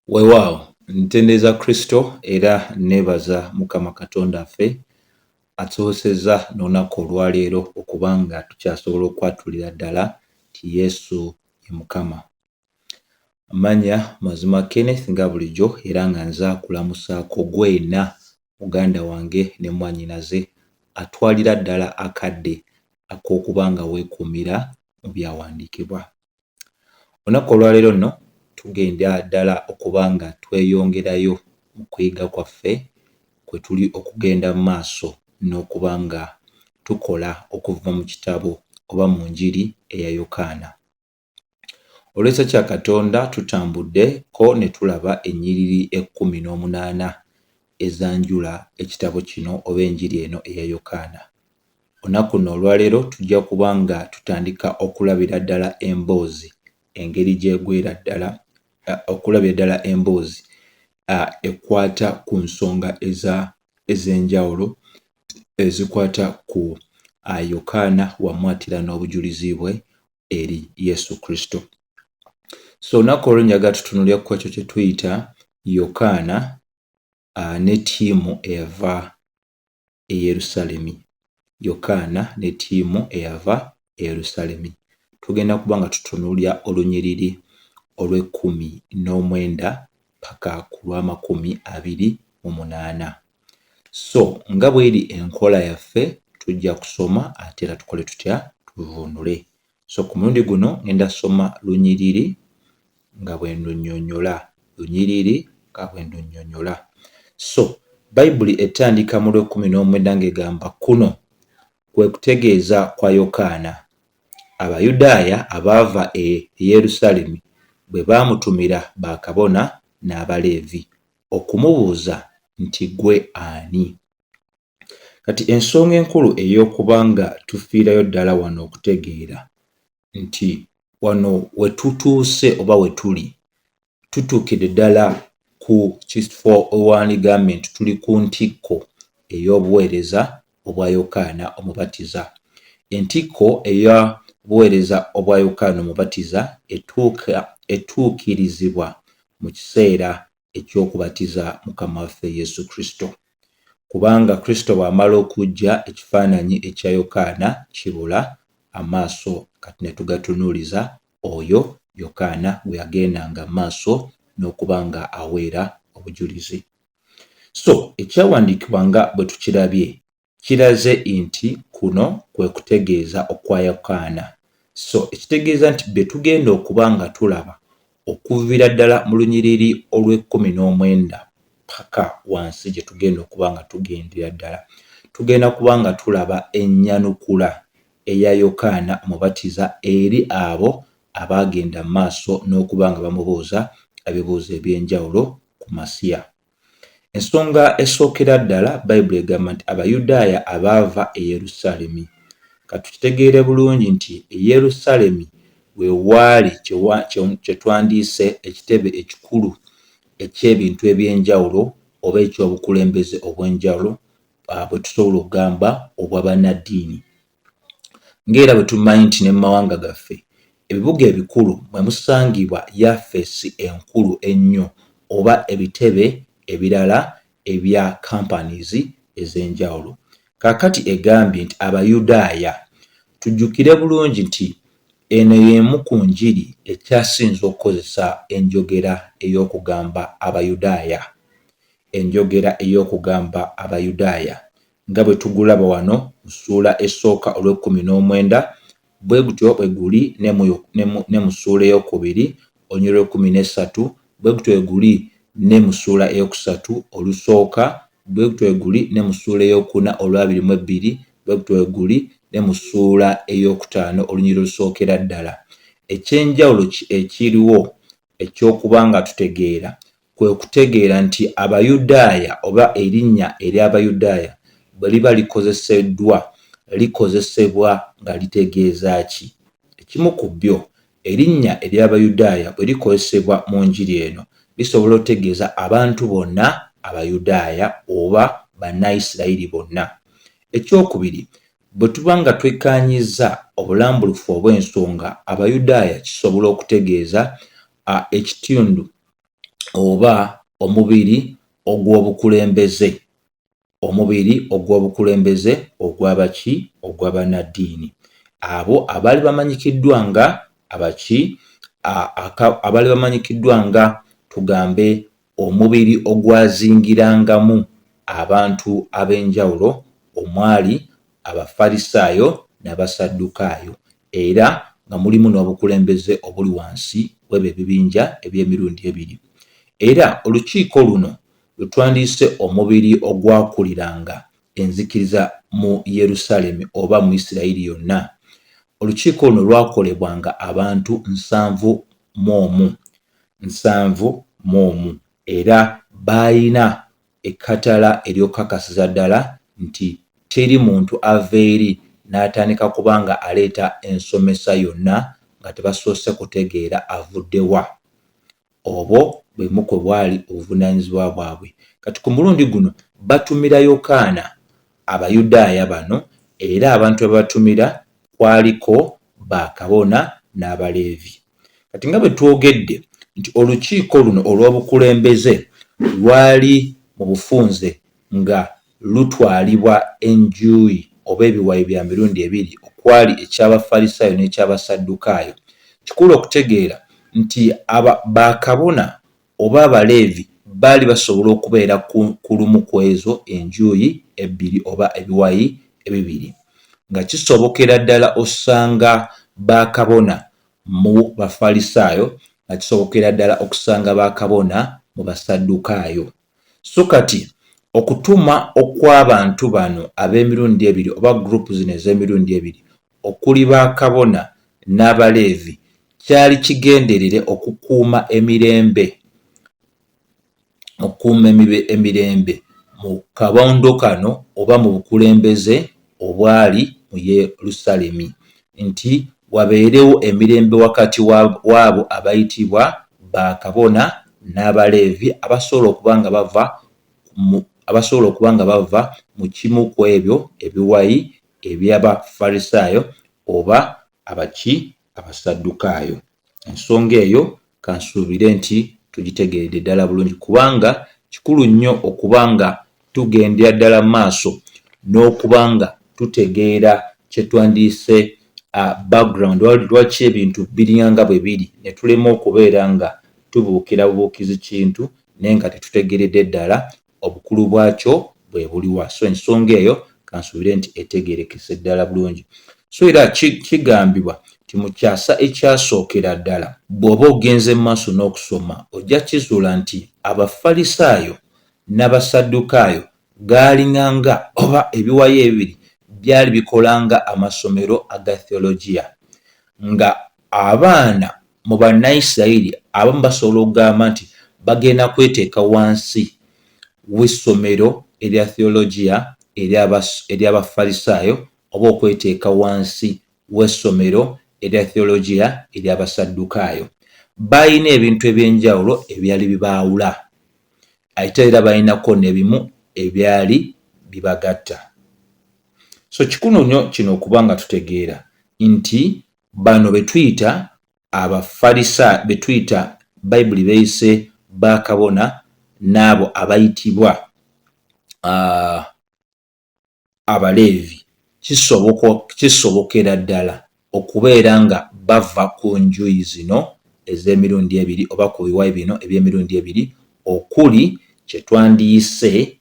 Weewaawo ntendeeza Kristo era neebaza Mukama Katonda waffe atusobozesezza n'olunaku olwaleero okuba nga tukyasobola okwatulira ddala nti Yesu ye Mukama. Amannya mazima Kenneth nga bulijjo era nga nza kulamusaako gwena muganda wange ne mwannyinaze atwalira ddala akadde ak'okuba nga weekuumira mu byawandiikibwa. Olunaku olwaleero nno tugenda ddala okuba nga tweyongerayo mu kuyiga kwaffe kwe tuli okugenda mu maaso n'okuba nga tukola okuva mu kitabo oba mu njiri eya Yokaana. Olw'ekisa kya Katonda tutambuddeko ne tulaba ennyiriri 18 ezanjula ekitabo kino oba enjiri eno eya Yokaana. Olunaku luno olwaleero tujja kuba nga tutandika okulabira ddala emboozi engeri gy'egwera ddala okulabira ddala emboozi ekwata ku nsonga ez'enjawulo ezikwata ku Yokaana wamwatira n'obujulizi bwe eri Yesu Kristo. So olunaku olwo njagala tutunuulire ku ekyo kye tuyita Yokaana ne ttiimu eyava e Yerusaalemi. Yokaana ne ttiimu eyava e Yerusaalemi. Tugenda kuba nga tutunuulira olunyiriri olw'19 paka ku lw'28. So nga bw'eri enkola yaffe tujja kusoma ate era tukole tutya tuvvuunule. So ku mulundi guno ngenda soma lunyiriri nga bwe ndunnyonnyola. So Bayibuli etandika mu lw'19 ng'egamba kuno kwe kutegeeza kwa Yokaana. Abayudaaya abaava e Yerusaalemi bwe baamutumira bakabona n'Abaleevi okumubuuza nti gwe ani? Kati ensonga enkulu ey'okuba nga tufiirayo ddala wano okutegeera nti wano we tutuuse oba we tuli tutuukidde ddala ku kifo owandigambe nti tuli ku ntikko ey'obuweereza obwa Yokaana Omubatiza. Entikko ey'obuweereza obwa Yokaana Omubatiza etuukirizibwa mu kiseera eky'okubatiza Mukama waffe Yesu Kristo. Kubanga Kristo bw'amala okujja ekifaananyi ekya Yokaana kibula amaaso kati ne tugatunuuliza oyo Yokaana bwe yagendanga maaso n'okuba nga aweera obujulizi. So ekyawandiikibwa nga bwe tukirabye kiraze nti kuno kwe kutegeeza okwa Yokaana. So ekitegeeza nti bye tugenda okuba nga tulaba okuviira ddala mu lunyiriri olw'19 paka wansi gye tugenda okuba nga tugendera ddala. Tugenda kuba nga tulaba ennyanukula eya Yokaana Omubatiza eri abo abaagenda mu maaso n'okuba nga bamubuuza ebibuuzo eby'enjawulo ku Masiya. Ensonga esookera ddala Bayibuli egamba nti Abayudaaya abaava e Yerusaalemi. Katukitegeere bulungi nti e Yerusaalemi we waali kye twandiise ekitebe ekikulu eky'ebintu eby'enjawulo oba eky'obukulembeze obw'enjawulo bwe tusobola okugamba obw'abannaddiini. Ng'era bwe tumanyi nti ne mu mawanga gaffe ebibuga ebikulu mwe musangibwa yafeesi enkulu ennyo oba ebitebe ebirala ebya companies ez'enjawulo. Kaakati egambye nti Abayudaaya tujjukire bulungi nti eno y'emu ku njiri ekyasinze okukozesa enjogera ey'okugamba Abayudaaya. Enjogera ey'okugamba Abayudaaya nga bwe tugulaba wano mu ssuula esooka olw'19 bwe gutyo bwe guli ne mu ssuula ey'okubiri olunyiriri olw'13 bwe gutyo bwe guli ne mu ssuula ey'okusatu olusooka bwe gutyo bwe guli ne mu ssuula ey'okuna olw'22 bwe gutyo bwe guli ne mu ssuula ey'okutaano olunyiriri olusookera ddala. Ekyenjawulo ekiriwo eky'okuba nga tutegeera kwe kutegeera nti Abayudaaya oba erinnya ery'Abayudaaya bwe liba likozesebwa nga litegeeza ki? Ekimu ku byo erinnya ery'Abayudaaya bwe likozesebwa mu njiri eno lisobola okutegeeza abantu bonna Abayudaaya oba Bannayisirayiri bonna. Ekyokubiri, bwe tuba nga twekkaanyizza obulambulufu obw'ensonga Abayudaaya kisobola okutegeeza ekitundu oba omubiri ogw'obukulembeze, omubiri ogw'obukulembeze ogw'abaki ogw'abannaddiini, abo abaali bamanyikiddwa nga abaki abaali bamanyikiddwa nga tugambe omubiri ogwazingirangamu abantu ab'enjawulo omwali abafalisaayo n'abasaddukaayo, era nga mulimu n'obukulembeze obuli wansi w'ebyo ebibinja eby'emirundi ebiri. Era olukiiko luno lwe twandiise omubiri ogwakuliranga enzikiriza mu Yerusaalemi oba mu Isirayiri yonna. Olukiiko luno lwakolebwanga abantu 71 era bayina ekkatala eryokakasiza ddala nti teri muntu ava eri n'atandika kubanga aleeta ensomesa yonna nga tebasoose kutegeera avuddewa. Obwo bwe muko bwali obuvunaanyizibwa bwabwe. Kati ku mulundi guno batumira Yokaana Abayudaaya bano, era abantu abatumira kwaliko bakabona n'Abaleevi. Kati nga bwe twogedde nti olukiiko luno olw'obukulembeze lwali mu bufunze nga lutwalibwa enjuyi oba ebiwayi bya mirundi ebiri okwali eky'Abafalisaayo n'ekyabasaddukaayo. Kikulu okutegeera nti bakabona oba Abaleevi baali basobola okubeera ku lumu ku ezo enjuyi ebbiri oba ebiwayi ebibiri, nga kisobokera ddala osanga bakabona mu Bafalisaayo, nga kisobokera ddala okusanga bakabona mu Basaddukaayo. So kati okutuma okw'abantu bano ab'emirundi ebiri oba gurupu zino ez'emirundi ebiri okuli bakabona n'Abaleevi kyali kigenderere okukuuma emirembe mu kabondo kano oba mu bukulembeze obwali mu Yerusaalemi, nti wabeerewo emirembe wakati waabo abayitibwa bakabona n'Abaleevi abasobola okubanga bava mu kimu ku ebyo ebiwayi eby'Abafalisaayo oba Abasaddukaayo. Ensonga eyo kansuubire nti tugitegeredde ddala bulungi, kubanga kikulu nnyo okubanga tugendera ddala maaso n'okubanga tutegeera kye twandiise background, lwaki ebintu biringanga bwe biri, ne tulema okubeera nga tubuukira bubuukizi kintu naye nga tetutegeredde ddala obukulu bwakyo bwe buliwa. So ensonga eyo kansuubire nti etegeerekese ddala bulungi. So era kigambibwa nti mu kyasa ekyasookera ddala bw'oba ogenze mu maaso n'okusoma ojja kizuula nti Abafalisaayo n'Abasaddukaayo gaalinganga oba ebiwayi ebibiri byali bikolanga amasomero aga theologiya, nga abaana mu Bannayisirayiri abamu basobola okugamba nti bagenda kweteeka wansi w'essomero erya theologiya ery'Abafalisaayo oba okweteeka wansi w'essomero erya theologiya ery'Abasaddukaayo. Balina ebintu eby'enjawulo ebyali bibaawula, ate era balinako n'ebimu ebyali bibagatta. So kikulu nnyo kino okuba nga tutegeera nti bano betuyita Abafalisaayo, betuyita Bayibuli beeyise bakabona n'abo abayitibwa Abaleevi, kisobokera ddala okubeera nga bava ku njuyi zino ez'emirundi ebiri oba ku biwayi bino eby'emirundi ebiri, okuli kye twandiyise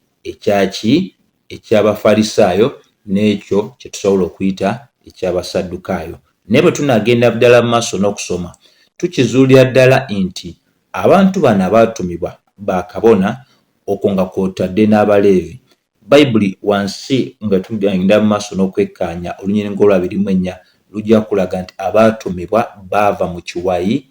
eky'Abafalisaayo n'ekyo kye tusobola okuyita eky'Abasaddukaayo. Naye bwe tunagenda ddala mu maaso n'okusoma tukizuulira ddala nti abantu bano abaatumibwa bakabona okwo nga kw'otadde n'Abaleevi, Bayibuli wansi nga tugenda mu maaso n'okwekkaanya olunyiriri olwa 24 lujja kulaga nti abaatumibwa baava mu kiwayi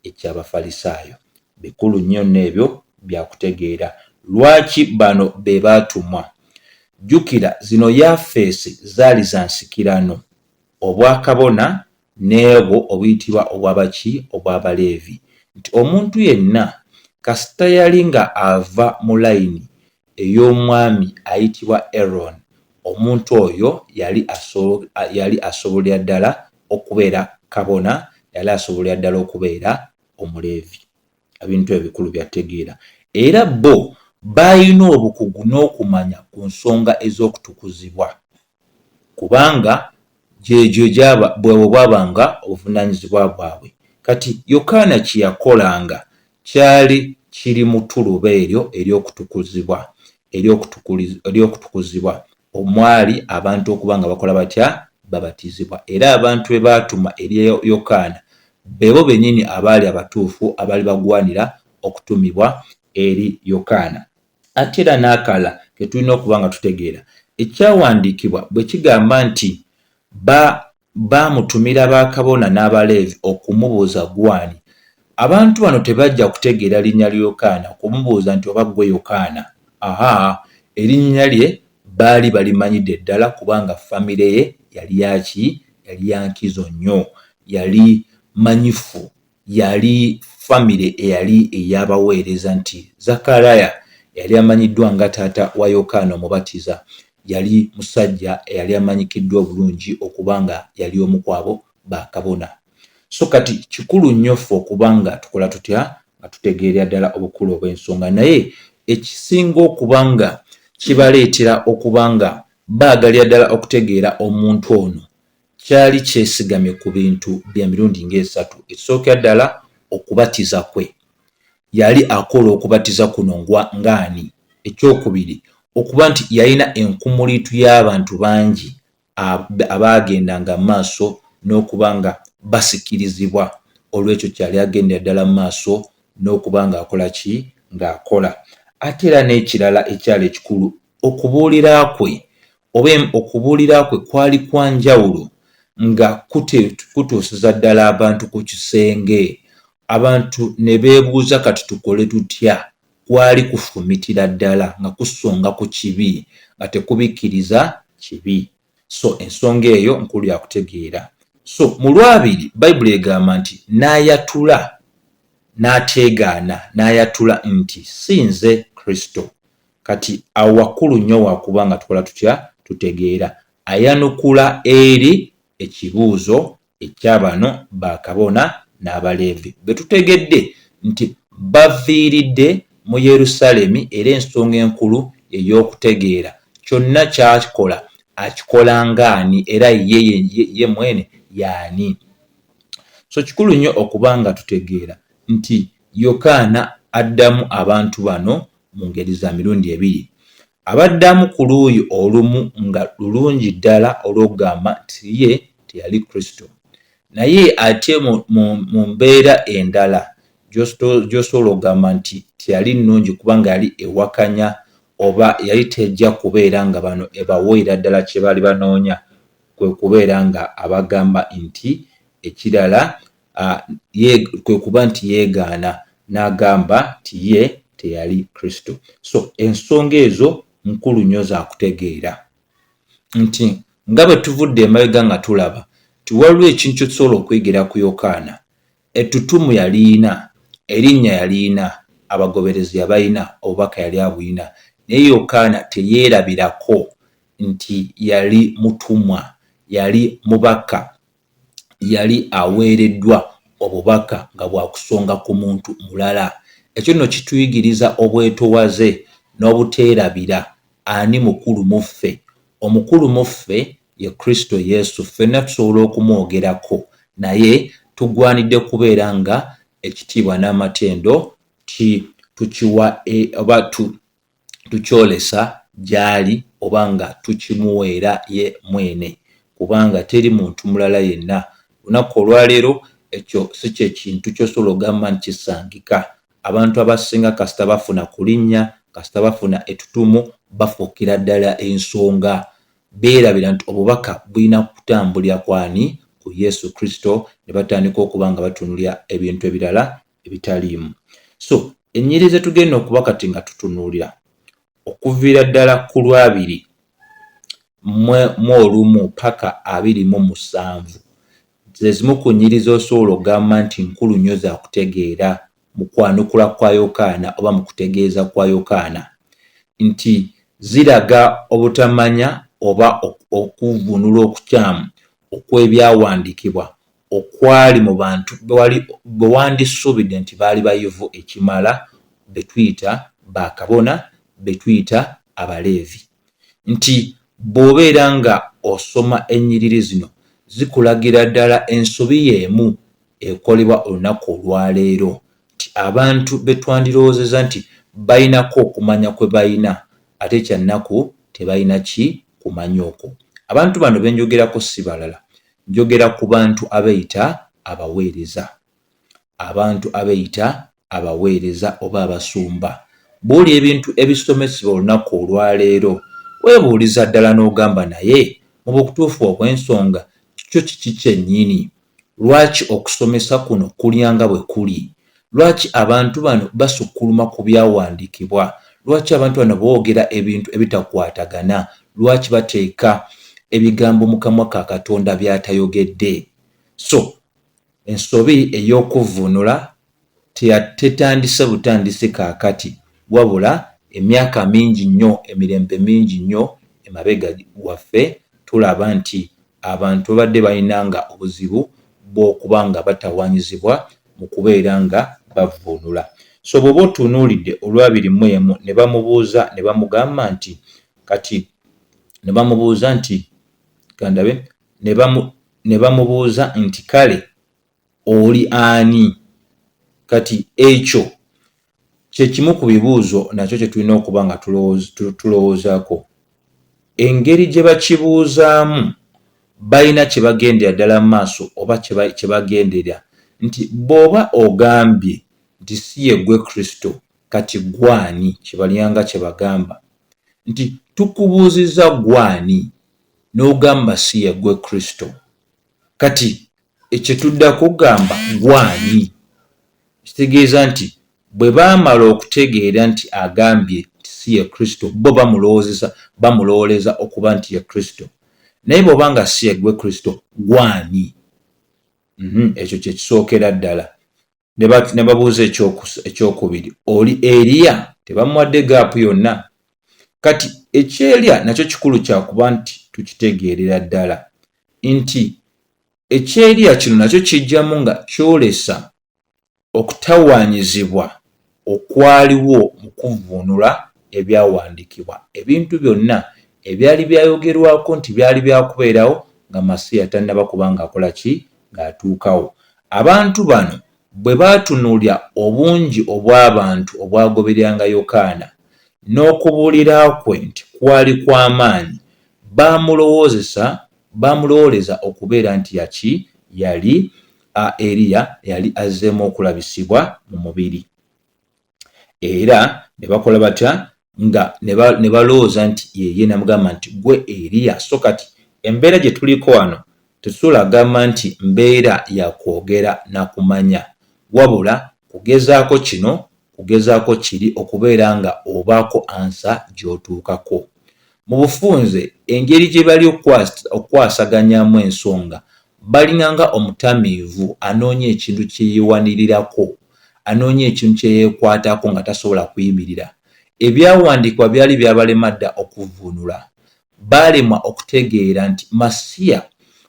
eky'Abafalisaayo. Bikulu nnyo n'ebyo byakutegeera. Lwaki bano be baatumwa? Jjukira zino yafeesi zaali za nsikirano, obwakabona n'ebwo obuyitibwa obw'Abaleevi, nti omuntu yenna kasita yali nga ava mu layini ey'omwami ayitibwa Aaron, omuntu oyo yali asobolera ddala okubeera kabona, yali asobolera ddala okubeera Omuleevi. ebintu ebikulu byategeera era bo balina obukugu n'okumanya ku nsonga ez'okutukuzibwa kubanga gyegyo bwebwo bwabanga obuvunaanyizibwa bwabwe. Kati Yokaana kye yakolanga kyali kiri mu ttuluba eryo ery'okutukuzibwa omwali abantu okuba nga bakola batya babatizibwa era abantu be baatuma eri Yokaana bebo bennyini abaali abatuufu abaali bagwanira okutumibwa eri Yokaana. Ate era n'akalala ke tulina okuba nga tutegeera ekyawandiikibwa bwe kigamba nti bamutumira bakabona n'Abaleevi okumubuuza gwani, abantu bano tebajja kutegeera linnya lya Yokaana okumubuuza nti oba ggwe Yokaana. Erinnya lye baali balimanyidde ddala kubanga famire ye yali yaki? Yali ya nkizo nnyo, yali manyifu, yali famire eyali ey'abaweereza nti Zakaraya yali amanyiddwa nga taata wa Yokaana omubatiza, yali musajja eyali amanyikiddwa obulungi okuba nga yali omu ku abo bakabona. So kati kikulu nnyo ffe okuba nga tukola tutya nga tutegeerera ddala obukulu obw'ensonga, naye ekisinga okuba nga kibaleetera okuba nga baagalira ddala okutegeera omuntu ono kyali kyesigamye ku bintu bya mirundi ng'esatu. Ekisookera ddala okubatiza kwe, yali akola okubatiza kuno ng'ani? Ekyokubiri okuba nti yalina enkumuliitu y'abantu bangi abaagendanga mu maaso n'okuba nga basikirizibwa, olw'ekyo kyali agendera ddala mu maaso n'okuba ng'akola ki? Ng'akola. Ate era n'ekirala ekyali ekikulu, okubuulira kwe kwali kwa njawulo nga kutuusiza ddala abantu ku kisenge. Abantu ne beebuuza kati tukole tutya? Kwali kufumitira ddala nga kusonga ku kibi nga tekubikkiriza kibi. So ensonga eyo nkulu ya kutegeera. So mu Lwabiri Bayibuli egamba nti n'ayatula n'ateegaana n'ayatula nti si nze Kristo. Kati awo wakulu nnyo wakuba nga tukola tutya? Tutegeera. Ayanukula eri ekibuuzo eky'abano bakabona n'Abaleevi be tutegedde nti baviiridde mu Yerusaalemi era ensonga enkulu ey'okutegeera kyonna ky'akola akikola ng'ani era ye mwene y'ani. So kikulu nnyo okuba nga tutegeera nti Yokaana addamu abantu bano mu ngeri za mirundi ebiri. Abaddamu ku luuyi olumu nga lulungi ddala olw'okugamba nti ye teyali Kristo, naye ate mu mbeera endala gy'osobola okugamba nti teyali nnungi kubanga yali ewakanya oba yali tejja kubeera nga bano ebaweera ddala kye baali banoonya, kwe kubeera nga abagamba nti ekirala kwe kuba nti yeegaana n'agamba nti ye teyali Kristo. So ensonga ezo nkulu nnyo za kutegeera nti nga bwe tuvudde emabega nga tulaba tiwaliwo ekintu kye tusobola okwegerera ku Yokaana. Ettutumu yaliina, erinnya yaliina, abagoberezi yabalina, obubaka yali abulina, naye Yokaana teyeerabirako nti yali mutumwa, yali mubaka, yali aweereddwa obubaka nga bwakusonga ku muntu mulala. Ekyo nno kituyigiriza obwetowaze n'obuteerabira ani mukulu mu ffe. Omukulu mu ffe ye Kristo Yesu. Ffenna tusobola okumwogerako, naye tugwanidde kubeera nga ekitiibwa n'amatendo tukiwa oba tukyolesa gy'ali oba nga tukimuweera ye mwene, kubanga teri muntu mulala yenna. Lunaku olwaleero ekyo si kye kintu ky'osobola okugamba nti kisangika. Abantu abasinga kasita bafuna ku linnya, kasita bafuna ettutumu, bafuukira ddala ensonga. Beerabira nti obubaka bulina kutambulira kwani? Ku Yesu Kristo, ne batandika okuba nga batunuulira ebintu ebirala ebitaliimu. So ennyiriri ze tugenda okuba kati nga tutunuulira okuviira ddala ku Lwabiri mu olumu paka 27 ze zimu ku nnyiriri z'osobola okugamba nti nkulu nnyo za kutegeera mu kwanukula kwa Yokaana oba mu kutegeeza kwa Yokaana, nti ziraga obutamanya oba okuvunula okukyamu okw'ebyawandiikibwa okwali mu bantu bwe wandisuubidde nti baali bayivu ekimala betuyita bakabona betuyita abaleevi nti bw'obeera nga osoma ennyiriri zino zikulagira ddala ensobi y'emu ekolebwa olunaku olwaleero nti abantu betwandirowoozeza nti balinako okumanya kwe balina ate ekyannaku tebalina ki kumanya okwo. Abantu bano benjogerako si balala, njogera ku bantu abeeyita abaweereza. Abantu abeeyita abaweereza oba abasumba. Bw'oli ebintu ebisomesebwa olunaku olwaleero weebuuliza ddala n'ogamba naye mu butuufu obw'ensonga kikyo kiki kyennyini? Lwaki okusomesa kuno kulyanga bwe kuli? Lwaki abantu bano basukkuluma ku byawandiikibwa? Lwaki abantu bano boogera ebintu ebitakwatagana? Lwaki bateeka ebigambo mu kamwa ka Katonda by'atayogedde? So ensobi ey'okuvvuunula tetandise butandisi kaakati, wabula emyaka mingi nnyo, emirembe mingi nnyo emabega waffe tulaba nti abantu babadde balinanga obuzibu bw'okuba nga batawaanyizibwa mu kubeera nga bavvuunula. So bw'oba otunuulidde olwabirimu ne bamubuuza ne bamugamba nti kati ne bamubuuza nti kandabe ne bamubuuza nti kale oli ani? Kati ekyo kyekimu ku bibuuzo nakyo kye tulina okuba nga tulowoozaako. Engeri gye bakibuuzaamu balina kye bagendera ddala mu maaso oba kye bagendera nti bw'oba ogambye nti si ye ggwe Kristo, kati gwani? Kye balyanga kye bagamba nti tukubuuzizza gwani n'ogamba si ye ggwe Kristo, kati ekye tudda kugamba gwani? Kitegeeza nti bwe baamala okutegeera nti agambye nti si ye Kristo, bo bamulowooleza okuba nti ye Kristo. Naye bw'oba nga si ye ggwe Kristo, gwani? Ekyo kye kisookera ddala. Ne babuuza ekyokubiri, oli Eriya? Tebamuwadde gaapu yonna. Kati eky'Eriya nakyo kikulu kyakuba nti tukitegeerera ddala nti eky'Eriya kino nakyo kijjamu nga kyolesa okutawaanyizibwa okwaliwo mu kuvvuunula ebyawandiikibwa. Ebintu byonna ebyali byayogerwako nti byali byakubeerawo nga Masiya tannaba kuba ng'akola ki? Ng'atuukawo. Abantu bano bwe baatunuulya obungi obw'abantu obwagobereranga Yokaana n'okubuulira kwe nti kwali kw'amaanyi, baamulowooleza okubeera nti yaki? Yali Eriya yali azzeemu okulabisibwa mu mubiri. Era ne bakola batya? Nga ne balowooza nti yeye namugamba nti gwe Eriya. So kati embeera gye tuliko wano tetusobola gamba nti mbeera ya kwogera na kumanya, wabula kugezaako kino kugezaako kiri okubeera nga obaako ansa gy'otuukako. Mu bufunze engeri gye bali okwasaganyamu ensonga balinganga omutamiivu anoonya ekintu kye yeewanirirako, anoonya ekintu kye yeekwatako nga tasobola kuyimirira. Ebyawandiikibwa byali byabalema dda okuvvuunula. Baalemwa okutegeera nti Masiya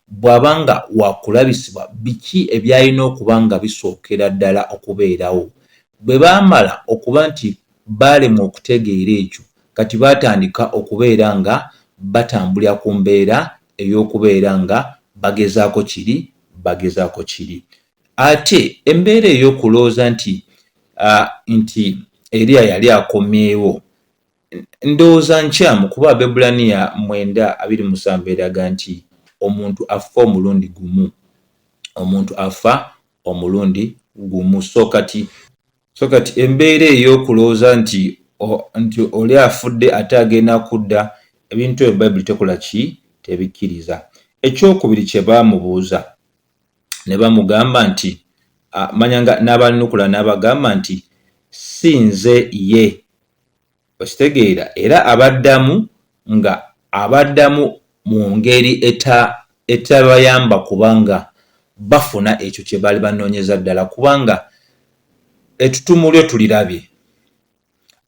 bw'aba nga waakulabisibwa biki ebyalina okuba nga bisookera ddala okubeerawo. Bwe baamala okuba nti baalemwa okutegeera ekyo, kati baatandika okubeera nga batambulira ku mbeera ey'okubeera nga bagezaako kiri. Ate embeera ey'okulowooza nti Eriya yali akomyewo, ndowooza nkyamu kuba Abaebbulaniya 9:27 eraga nti omuntu afa omulundi gumu. So kati embeera ey'okulowooza nti oli afudde ate agenda kudda, ebintu ebyo Bayibuli tekola ki? Tebikkiriza. Ekyokubiri kye baamubuuza ne bamugamba nti manyanga n'abanukula n'abagamba nti si nze ye. Okitegeera, era abaddamu mu ngeri etabayamba kubanga bafuna ekyo kye baali banoonyeza ddala, kubanga ettutumu lyo tulirabye,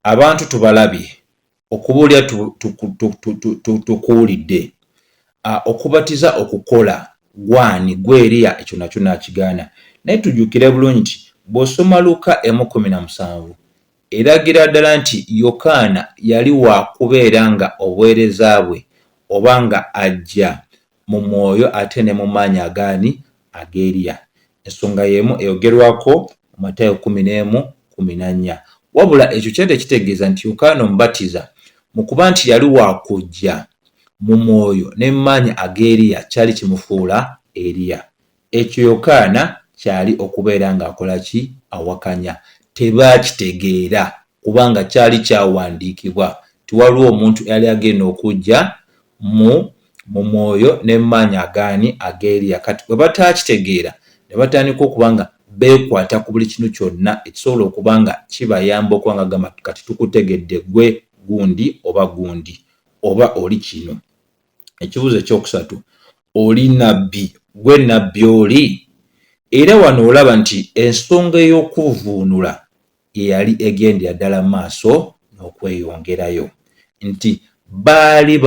abantu tubalabye, okubuulira tukuwulidde, okubatiza okukola gwani gwe Eriya ekyo nakyo nakigaana. Naye tujjukire bulungi nti bw'osoma Luka 1:17 eragira ddala nti Yokaana yali wa kubeera nga obuweereza bwe oba nga ajja mu mwoyo ate ne mu maanyi agaani ag'Eriya. Ensonga y'emu eyogerwako mu Matayo 11:14. Wabula ekyo kyali kitegeeza nti Yokaana Omubatiza mu kuba nti yali wa kujja mu mwoyo ne mu maanyi ag'Eriya kyali kimufuula Eriya. Ekyo Yokaana kyali okubeera ng'akola ki? Awakanya. Tebaakitegeera kubanga kyali kyawandiikibwa tiwaliwo omuntu yali agenda okujja mu mwoyo ne mu maanyi agaani ag'Eriya. Kati bwe bataakitegeera ne batandika okuba nga beekwata ku buli kinu kyonna ekisobola okuba nga kibayamba okuba nga gamba kati tukutegedde gwe gundi oba oli kino. Ekibuuzo ekyokusatu, oli nabbi? Gwe nabbi oli? Era wano olaba nti ensonga ey'okuvuunula ye yali egendera ddala maaso n'okweyongerayo, nti baali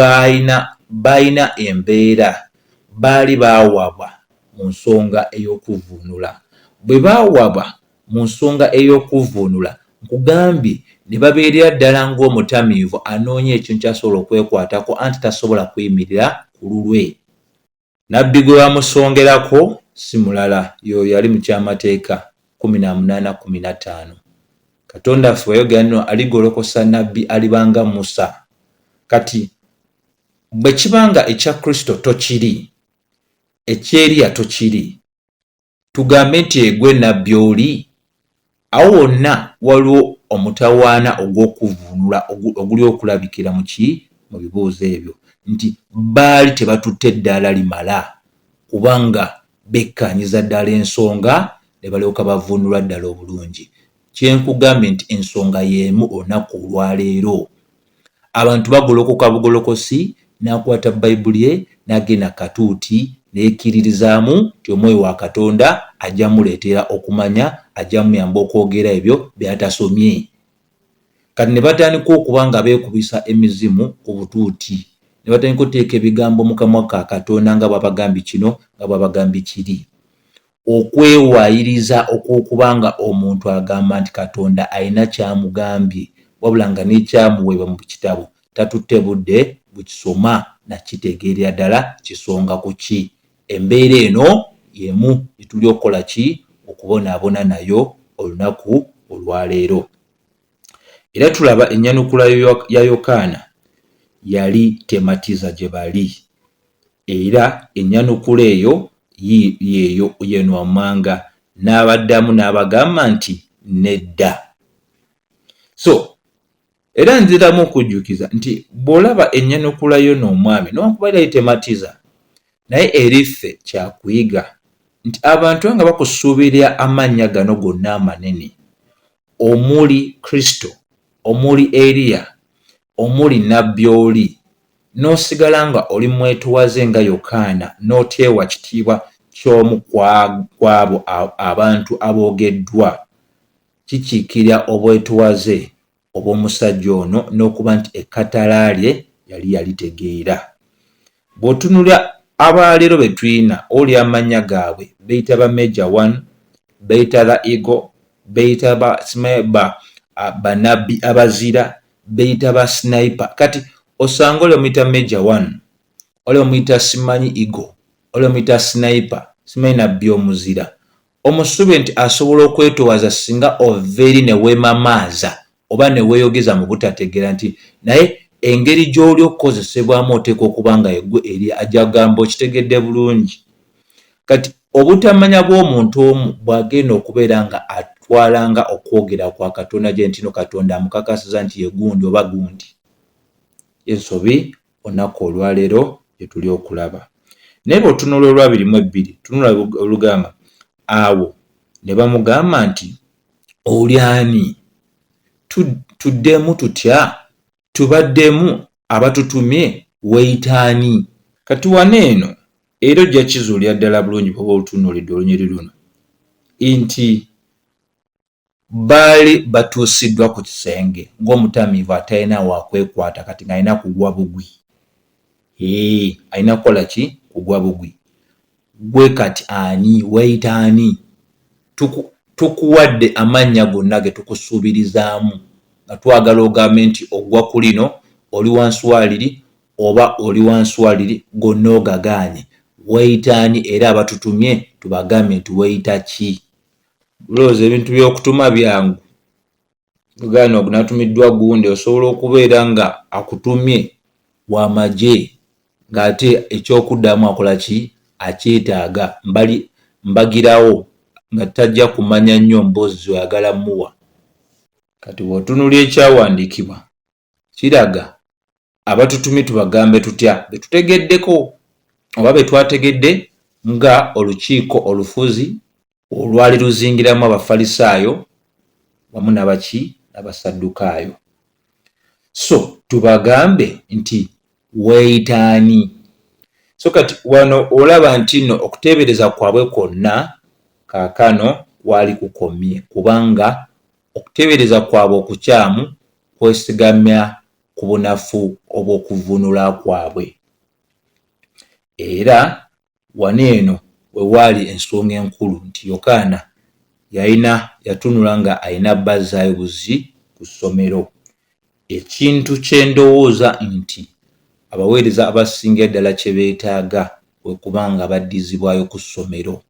balina embeera, baali baawabwa mu nsonga ey'okuvuunula. Bwe baawabwa mu nsonga ey'okuvuunula, nkugambye ne babeerera ddala ng'omutamiivu anoonya ekintu kyasobola okwekwatako anti tasobola kuyimirira ku lulwe. Nabbi gwe bamusongerako si mulala yo yali mu kyamateeka 18:15. Katonda affe wayogera nno aligolokosa nabbi alibanga Musa. Kati bwe kibanga ekya Kristo tokiri, eky'Eriya tokiri, tugambe nti egwe nabbi oli? Awo wonna waliwo omutawaana ogw'okuvuunula oguli okulabikira mu bibuuzo ebyo, nti baali tebatutte ddaala limala kubanga bekkaanyiza ddala ensonga ne balyoka bavuunulwa ddala obulungi. Kyenkugambye nti ensonga y'emu olunaku olwaleero. Abantu bagolokoka bugolokosi, n'akwata Bayibuli ye n'agenda katuuti neekiririzaamu nti Omwoyo wa Katonda ajja muleetera okumanya, ajja muyamba okwogera ebyo byatasomye. Kati ne batandika okuba nga beekubisa emizimu ku butuuti, ne batandika okuteeka ebigambo mu kamwa ka Katonda nga bw'abagambye kino nga bw'abagambye kiri. Okwewaayiriza okw'okuba nga omuntu agamba nti Katonda alina kyamugambye wabula nga n'ekyamuweebwa mu kitabo tatutte budde bukisoma nakitegeerera ddala kisonga ku ki. Embeera eno y'emu etuli okukola ki? Okubonaabona nayo olunaku olwaleero. Era tulaba ennyanukula ya Yokaana yali tematiza gye bali, era ennyanukula eyo yeeyo yeno Wammanga n'abaddamu n'abagamba nti nedda. So era nziramu okujjukiza nti bw'olaba ennyanukula yo n'omwami n'okuba yali tematiza, naye eriffe kyakuyiga nti abantu nga bakusuubirira amannya gano gonna amanene, omuli Kristo, omuli Eriya, omuli nabbi oli, n'osigala nga oli mwetuwaze nga Yokaana n'oteewa kitiibwa ky'omu kw'abo abantu aboogeddwa, kikiikirira obwetuwaze obw'omusajja ono n'okuba nti ekkatala lye yali yalitegeera. Bw'otunulira abaleero be tulina oli amannya gaabwe beyita ba Major 1, beyita ba Eagle, beyita ba banabbi abazira, beyita ba Sniper. Kati osanga oli omuyita Major 1, oli omuyita simanyi Eagle, oli omuyita Sniper, simanyi nabbi omuzira, omusuubire nti asobola okwetowaza singa oveeri ne weemamaaza oba ne weeyogeza mu butategeera nti naye engeri gy'oli okukozesebwamu oteeka okuba nga yeggwe eri ajja gamba okitegedde bulungi. Kati obutamanya bw'omuntu omu bw'agenda okubeera nga atwalanga okwogera kwa Katonda gye ntino Katonda amukakasiza nti ye gundi oba gundi. Ensobi olunaku olwaleero gye tuli okulaba. Naye bw'otunula olwabiri tunula olugamba awo ne bamugamba nti oli ani? Tuddemu tutya? Tubaddemu abatutumye weyitaani? Kati wano eno era ojja kizuulira ddala bulungi bw'oba olutunuulidde olunyiri luno nti baali batuusiddwa ku kisenge ng'omutamiivu atalina wakwekwata kati ng'alina kugwa bugwi. Alina kukola ki? Kugwa bugwi. gwe kati ani weyita ani tukuwadde amannya gonna ge tukusuubirizaamu nga twagala ogambe nti ogwa ku lino oli wansi wa liri oba oli wansi wa liri gonna ogagaanye weyita ani era abatutumye tubagambe nti weyita ki bulowooza ebintu by'okutuma byangu gano ogunatumiddwa gundi osobola okubeera nga akutumye wamagye ng'ate ekyokuddamu akola ki akyetaaga mbagirawo nga tajja kumanya nnyo mboozi zoyagala muwa kati bw'otunulya ekyawandiikibwa kiraga abatutumye tubagambe tutya betutegeddeko oba betwategedde nga olukiiko olufuzi olwali luzingiramu abafalisaayo wamu nabaki n'abasaddukaayo so tubagambe nti weyitaani so kati wano olaba nti nno okuteebereza kwabwe kwonna kaakano waali kukomye kubanga okuteebereza kwabwe okukyamu kwesigamya ku bunafu obw'okuvunula kwabwe era wano eno we waali ensonga enkulu nti Yokaana yatunula nga ayina bazzaayo buzi ku ssomero ekintu kye ndowooza nti abaweereza abasinga ddala kye beetaaga bwe kubanga baddizibwayo ku ssomero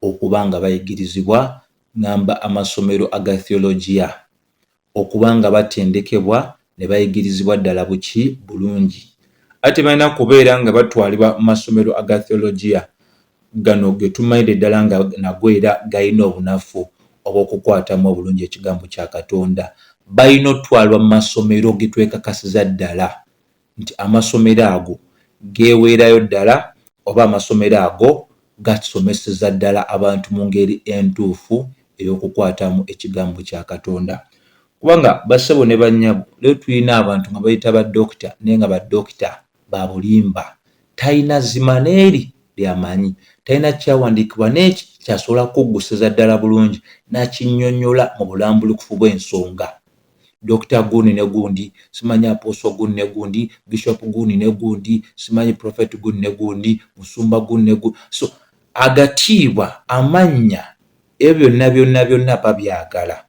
okubanga bayigirizibwa ngamba amasomero aga theologiya okubanga batendekebwa ne bayigirizibwa ddala buki bulungi ate balina kubeera nga batwalibwa mu masomero aga theologiya gano ge tumayire ddala nga nago era galina obunafu obw'okukwatamu obulungi ekigambo kya Katonda balina otwalibwa mu masomero ge twekakasiza ddala nti amasomero ago geeweerayo ddala oba amasomero ago gasomeseza ddala abantu mu ngeri entuufu ey'okukwatamu ekigambo kya Katonda kubanga bassebo ne bannyabo leero tulina abantu nga bayita baddokita naye nga baddokita ba bulimba talina zimaneeri lyamanyi talina kyawandiikibwa n'eki kyasobola kuggusiza ddala bulungi n'akinnyonnyola mu bulambulukufu bw'ensonga Dr. Guni ne gundi simanyi Apostle Guni ne gundi Bishop Guni ne gundi simanyi Prophet Guni ne gundi Musumba Guni ne gundi so agatiibwa amannya ebyo byonna babyagala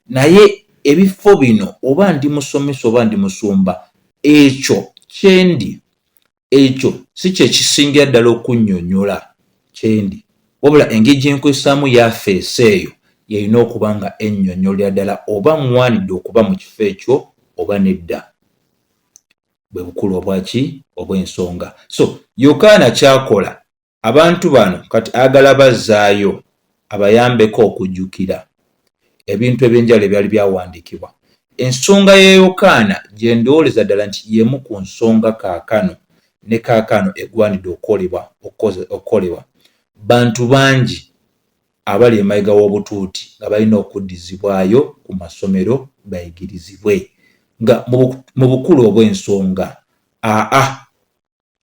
naye ebifo bino oba ndi musomesa oba ndi musumba ekyo kyendi ekyo si kye kisingira ddala okunnyonnyola kyendi wabula engeri gye nkozesaamu yafeesi eyo yalina okuba nga ennyonnyolera ddala oba muwanidde okuba mu kifo ekyo oba nedda bwe bukulu obwaki obw'ensonga so Yokaana kyakola abantu bano kati agala bazzaayo abayambeko okujjukira ebintu ebyenjawulo ebyali byawandiikibwa ensonga ya Yokaana gye ndowooleza ddala nti y'emu ku nsonga kaakano ne kaakano egwanidde okukolebwa bantu bangi abali emabega w'obutuuti nga balina okuddizibwayo ku masomero bayigirizibwe nga mu bukulu obw'ensonga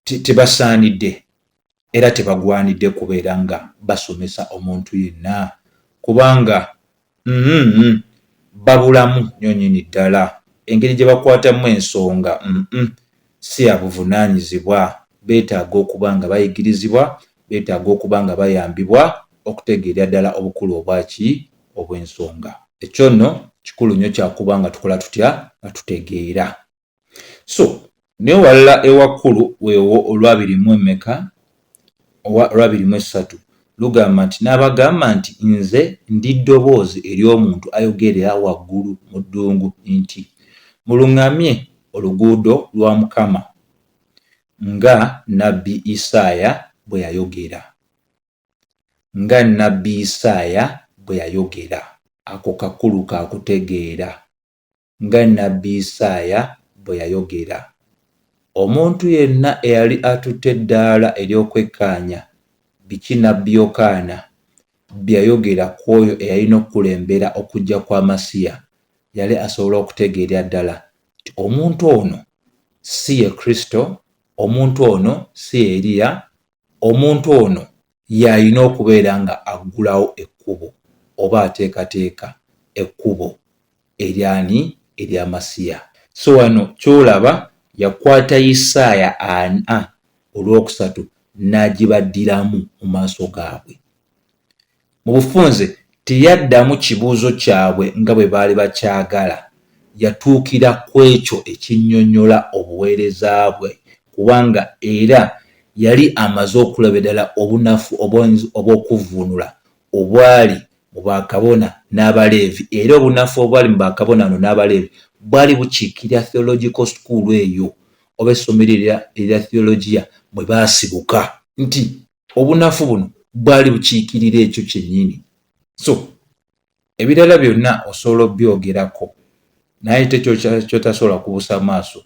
tebasaanidde era tebagwanidde kubeera nga basomesa omuntu yenna kubanga babulamu nnyonnyini ddala engeri gye bakwatamu ensonga si ya buvunaanyizibwa beetaaga okuba nga bayigirizibwa beetaaga okuba nga bayambibwa okutegeera ddala obukulu obwaki obw'ensonga ekyo nno kikulu nnyo kyakuba nga tukola tutya nga tutegeera so naye walala ewakkulu weewo olwabirimu-3 lugamba nti n'abagamba nti nze ndi ddoboozi ery'omuntu ayogerera waggulu mu ddungu nti muluŋŋamye oluguudo lwa Mukama nga Nabbi Isaaya bwe yayogera ako kakulu kakutegeera nga Nabbi Isaaya bwe yayogera omuntu yenna eyali atutte eddaala ery'okwekkaanya biki Nabbi Yokaana byayogera ku oyo eyalina okukulembera okujja kwa Masiya yali asobola okutegeera ddala nti omuntu ono si ye Kristo omuntu ono si ye Eriya omuntu ono yalina okubeera nga aggulawo ekkubo oba ateekateeka ekkubo eryani erya Masiya so wano kyolaba yakwata Isaaya 43 n'agibaddiramu mu maaso gaabwe. Mu bufunze teyaddamu kibuuzo kyabwe nga bwe baali bakyagala, yatuukira ku ekyo ekinnyonnyola obuweereza bwe, kubanga era yali amaze okulaba ddala obunafu obw'okuvvuunula obwali mu bakabona n'abaleevi, era obunafu obwali mu bakabona n'abaleevi bwali bukiikirira theological school eyo oba essomero erya theologia mwe baasibuka, nti obunafu buno bwali bukiikirira ekyo kyennyini. So ebirala byonna osobola obyogerako naye kyotasobola kubuusa maaso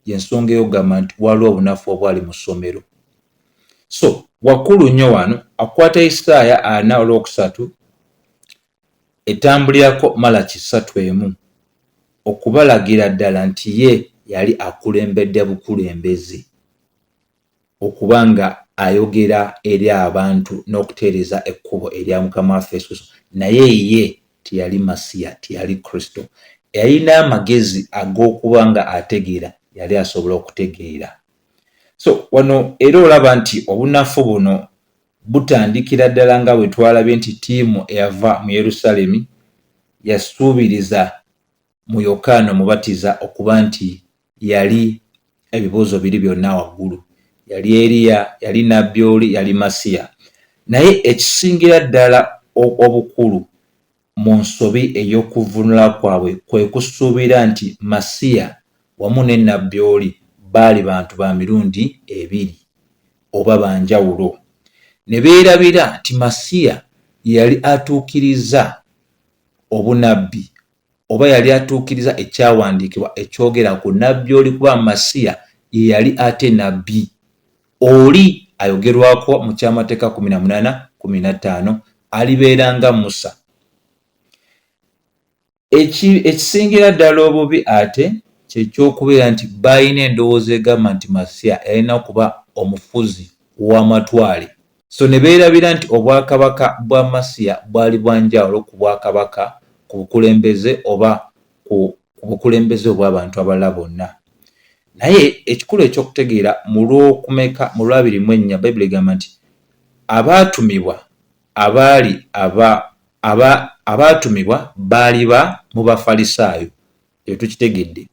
y'ensonga ey'okugamba nti waliwo obunafu obwali mu ssomero. So wakkulu nnyo wano akwata Isaaya 4:3 etambulirako Malaki 3:1 okubalagira ddala nti ye yali akulembedde bukulembeze okuba nga ayogera eri abantu n'okutereeza ekkubo erya Mukama waffe Yesu Kristo, naye ye teyali Masiya, teyali Kristo. Yalina amagezi ag'okuba nga ategeera, yali asobola okutegeera. So wano era olaba nti obunafu buno butandikira ddala nga bwe twalabye nti ttiimu eyava mu Yerusaalemi yasuubiriza mu Yokaana Omubatiza okuba nti yali ebibuuzo biri byonna waggulu, yali Eriya, yali Nabbi oli, yali Masiya. Naye ekisingira ddala obukulu mu nsobi ey'okuvvuunula kwabwe kwe kusuubira nti Masiya wamu ne Nabbi oli baali bantu ba mirundi ebiri oba banjawulo. Ne beerabira nti Masiya yali atuukiriza obunabbi oba yali atuukiriza ekyawandiikibwa ekyogera ku Nabbi oli, kuba Masiya ye yali ate Nabbi oli ayogerwako mu kyamateeka 18:15 alibeera nga Musa. Ekisingira ddala obubi ate kyekyokubeera nti balina endowooza egamba nti Masiya alina okuba omufuzi w'amatwale. So ne beerabira nti obwakabaka bwa Masiya bwali bwanjawulo ku bwakabaka, ku bukulembeze oba ku bukulembeze obw'abantu abalala bonna. Naye ekikulu ekyokutegeera mu Lwokumeka mu 24 Bayibuli egamba nti abaatumibwa baali mu Bafalisaayo. Ekyo tukitegedde.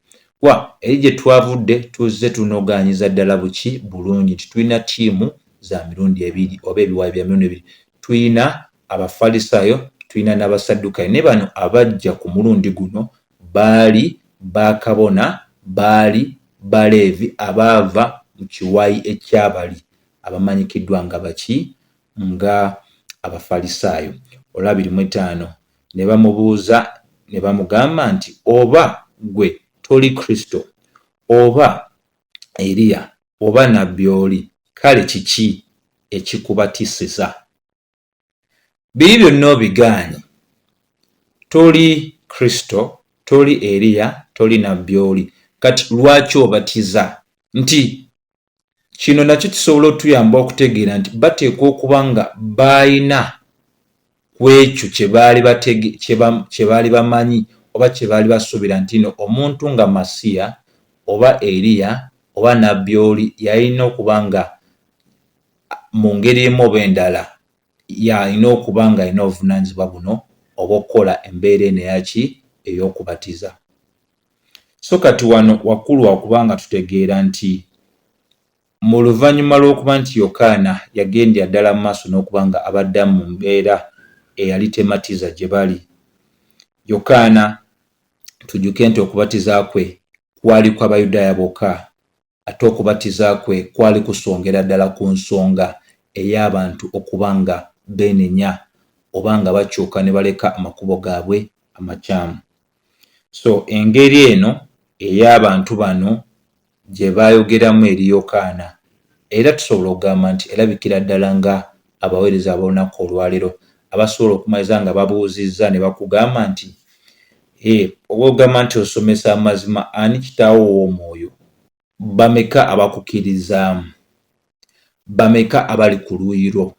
Eri gye twavudde tuzze tunogaanyiza ddala buki bulungi nti tulina ttiimu za mirundi ebiri oba ebiwayi bya mirundi ebiri. Tulina Abafalisaayo, tulina n'Abasaddukaayo. Ne bano abajja ku mulundi guno baali bakabona, baali Baleevi abaava mu kiwayi ekyabali abamanyikiddwa nga baki nga Abafalisaayo. 25 ne bamubuuza ne bamugamba nti oba gwe toli Kristo oba Eriya oba Nabbi oli, kale kiki ekikubatisiza? Biri byonna obigaanye. Toli Kristo, toli Eriya, toli Nabbi oli, kati lwaki obatiza? Nti kino nakyo kisobola otuyamba okutegeera nti bateekwa okuba nga balina ku ekyo kye baali bamanyi oba kye baali basuubira nti no omuntu nga Masiya oba Eriya oba Nabbi oli yalina okuba nga mu ngeri emu oba endala yalina okuba nga alina obuvunaanyizibwa buno oba okukola embeera eno ey'okubatiza. So kati wano wakkulu wakuba nga tutegeera nti mu luvannyuma lw'okuba nti Yokaana yagendera ddala mu maaso n'okuba nga abadda mu mbeera eyali tematiza gye bali. Yokaana tujjuke nti okubatiza kwe kwali kw'Abayudaaya bokka, ate okubatiza kwe kwali kusongera ddala ku nsonga ey'abantu okuba nga beenenya oba nga bakyuka ne baleka amakubo gaabwe amakyamu. So engeri eno ey'abantu bano gye baayogeramu eri Yokaana, era tusobola okugamba nti erabikira ddala nga abaweereza ab'olunaku olwaleero abasobola okumaliza nga babuuzizza ne bakugamba nti oba ogamba nti osomesa amazima, ani kitaawo w'omwoyo? Bameka abakukirizaamu? Bameka abali ku luuyi lwo?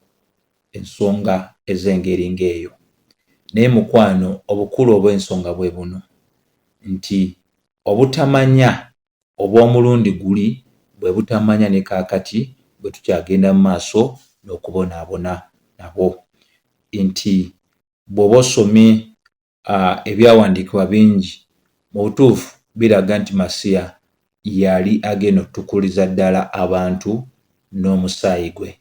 Ensonga ez'engeri ng'eyo. Naye mukwano, obukulu obw'ensonga bwe buno nti obutamanya obw'omulundi guli bwe butamanya ne kaakati bwe tukyagenda mu maaso n'okubonaabona nabo. Nti bw'oba osomye ebyawandiikibwa bingi, mu butuufu biraga nti Masiya yali agenda okutukuliza ddala abantu n'omusaayi gwe.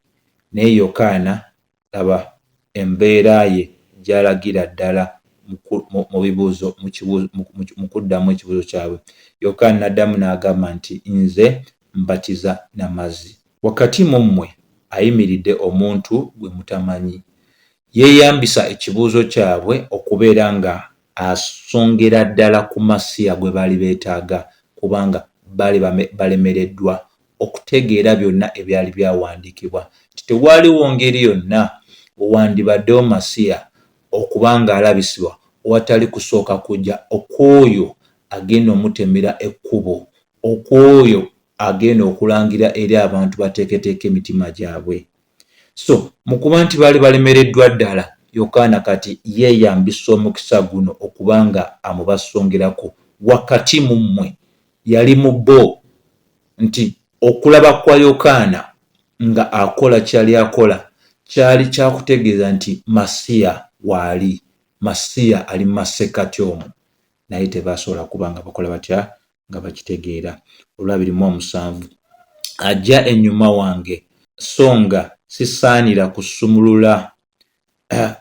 Naye Yokaana laba embeera ye gy'alagira ddala mu kuddamu ekibuuzo kyabwe. Yokaana n'addamu n'agamba nti nze mbatiza na mazzi, wakati mu mmwe ayimiridde omuntu gwe mutamanyi. Yeeyambisa ekibuuzo kyabwe okubeera nga asongera ddala ku Masiya gwe baali beetaaga, kubanga baali balemereddwa okutegeera byonna ebyali byawandiikibwa. Tewaaliwo ngeri yonna wandibaddewo Masiya okubanga alabisibwa owatali kusooka kujja okwoyo agenda omutemera ekkubo, okwoyo agenda okulangira eri abantu bateeketeeka emitima gyabwe. So mu kuba nti baali balemereddwa ddala, Yokaana kati yeeyambisa omukisa guno okubanga amubasongerako wakati mu mmwe. Yali mu bo, nti okulaba kwa Yokaana nga akola kyali akola kyali kyakutegeeza nti Masiya waali, Masiya ali mu masekkati omwo. Naye tebaasobola kuba nga bakola batya nga bakitegeera. Olwabirimu 7, ajja ennyuma wange so nga sisaanira kusumulula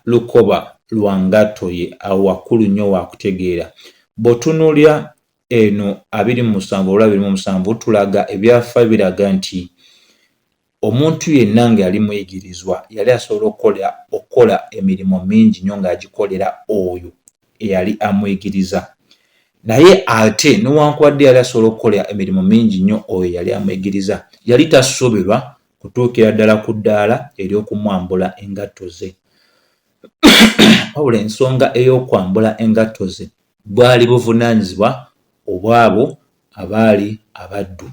lukoba lwa ngatto ye. Awo wakulu nnyo wakutegeera. Bw'otunuulira eno 27 olwabirimu 7 tulaga ebyafaayo biraga nti omuntu yenna nga yali muyigirizwa yali asobola okukola emirimu mingi nnyo ng'agikolera oyo eyali amuyigiriza. Naye ate newankubadde yali asobola okukola emirimu mingi nnyo oyo yali amuyigiriza, yali tasuubirwa kutuukira ddala ku ddaala ery'okumwambula engatto ze. Wabula ensonga ey'okwambula engatto ze bwali buvunaanyizibwa obwabo abaali abaddu.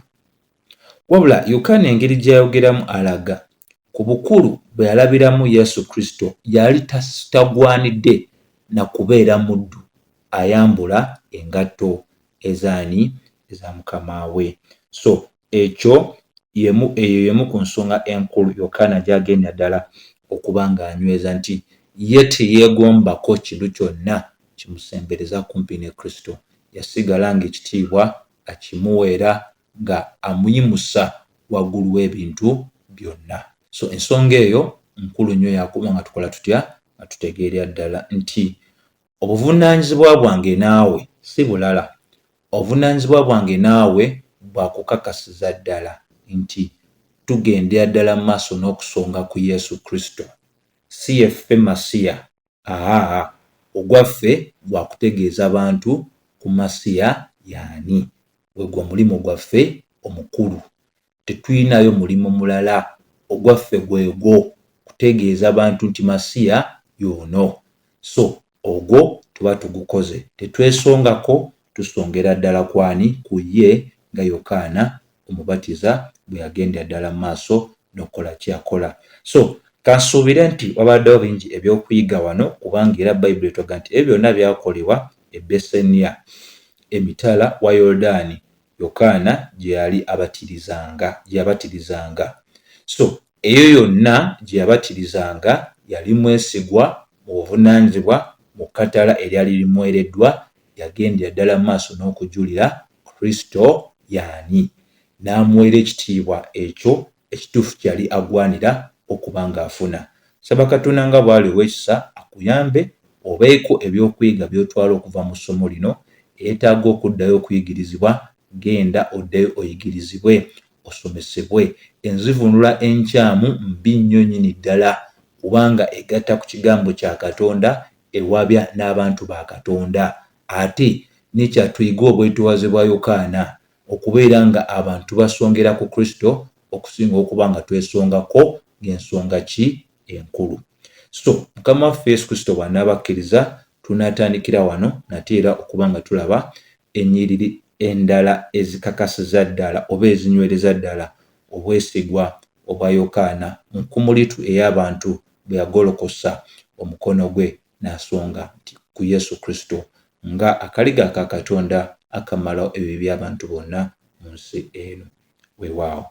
Wabula Yokaana engeri gy'ayogeramu alaga ku bukulu bwe yalabiramu Yesu Kristo yali tagwanidde na kubeera muddu ayambula engatto ezaani eza mukama we. So ekyo yemu ku nsonga enkulu Yokaana gy'agenda ddala okuba ng'anyweza nti ye teyeegombako kintu kyonna kimusembereza kumpi ne Kristo. Yasigala ng'ekitiibwa akimuweera nga amuyimusa waggulu w'ebintu byonna. So ensonga eyo nkulu nnyo yakuba nga tukola tutya nga tutegeerera ddala nti obuvunaanyizibwa bwange naawe si bulala. Obuvunaanyizibwa bwange naawe bwakukakasiza ddala nti tugendera ddala mu maaso n'okusonga ku Yesu Kristo. Si yeffe Masiya, ogwaffe gwakutegeeza abantu ku Masiya y'ani. Gwegwo omulimu gwaffe omukulu. Tetulinayo mulimu mulala, ogwaffe gwegwo kutegeeza abantu nti Masiya y'ono. So ogwo tuba tugukoze, tetwesongako, tusongera ddala kwani? Ku ye, nga Yokaana omubatiza bwe yagendera ddala mu maaso n'okukola kyakola. So kansuubire nti wabaddewo bingi ebyokuyiga wano, kubanga era Bayibuli etwaga nti ebyo byonna byakolebwa e Beseniya, emitala wa Yoludaani, Yokaana gye yali abatirizanga. So eyo yonna gye yabatirizanga yali mwesigwa mu buvunaanyizibwa mu katala eryali limuweereddwa. Yagendera ddala mu maaso n'okujulira Kristo y'ani, n'amuweera ekitiibwa ekyo ekituufu kyali agwanira okuba ng'afuna. Saba Katonda nga bw'ali ow'ekisa akuyambe obeeko ebyokuyiga by'otwala okuva mu ssomo lino. Eyeetaaga okuddayo okuyigirizibwa, genda oddeyo oyigirizibwe, osomesebwe. Enzivunula enkyamu mbi nnyo nnyini ddala, kubanga egatta ku kigambo kya Katonda, ewabya n'abantu ba Katonda. Ate nekyatuyiga obwetowaze bwa Yokaana, okubeera nga abantu basongera ku Kristo okusinga okuba nga twesongako ng'ensonga ki? Enkulu. So Mukama waffe Yesu Kristo bw'anaabakkiriza tunaatandikira wano, nate era okuba nga tulaba ennyiriri endala ezikakasiza ddala oba ezinywereza ddala obwesigwa obwa Yokaana mu nkumulitu ey'abantu bwe yagolokosa omukono gwe n'asonga nti ku Yesu Kristo nga akaliga ka Katonda akamalawo ebibi by'abantu bonna mu nsi eno. Weewaawo.